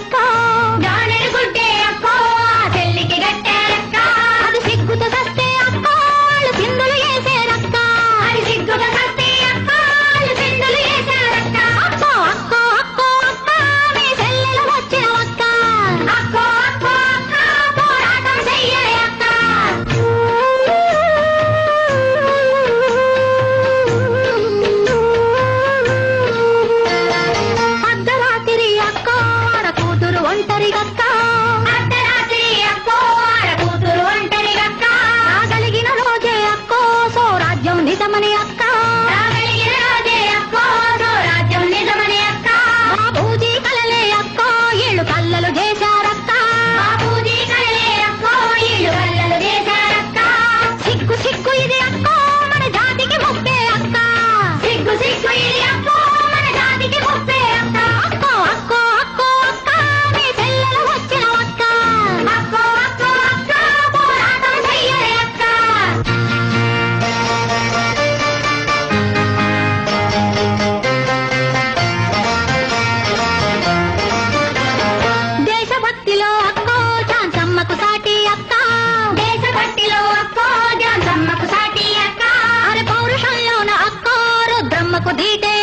అక్క జానెడు గుడ్డే అక్క చెల్లికి గట్టారక్క అది సిగ్గుతో సస్తే అక్క వాళ్ళు సిందులు వేసేరక్క అది సిగ్గుతో సస్తే అక్క వాళ్ళు సిందులు వేసేరక్క అక్క అక్క అక్క అక్క మీ చెల్లెలు వచ్చిన అక్క అక్క అక్క అక్క పోరాటం చెయ్యలే అక్క అర్ధరాత్రి అక్క ఆడ కూతురు ఒంటరి గక్క అర్ధరాత్రి అక్క ఆడ కూతురు ఒంటరి గక్క రాగలిగిన రోజే అక్కో సోరాజ్యం నిజమని అక్క రాగలిగిన రోజే అక్కో సోరాజ్యం నిజమని అక్క బాబూజీ కలలే అక్కో ఇళ్ళు కల్లలు చేశారక్క బాబూజీ కలలే అక్కో ఇళ్ళు కల్లలు చేశారక్క సిగ్గు సిగ్గు ఇది అక్కో మన జాతికి ముప్పే అక్క సిగ్గు సిగ్గు ఇది అక్కో మన జాతికి ముప్పే అక్క అక్కో అక్కో అక్కో అక్క మీ చెల్లెలు వచ్చిన అక్క అక్కో అక్కో అక్క పోరాటం చెయ్యలే అక్క దేశభక్తిలో అక్కో శాంతమ్మకు సాటి అక్క దేశభక్తిలో అక్కో శాంతమ్మకు సాటి అక్క అరే పౌరుషంలోన అక్కో రుద్రమ్మకు దీటే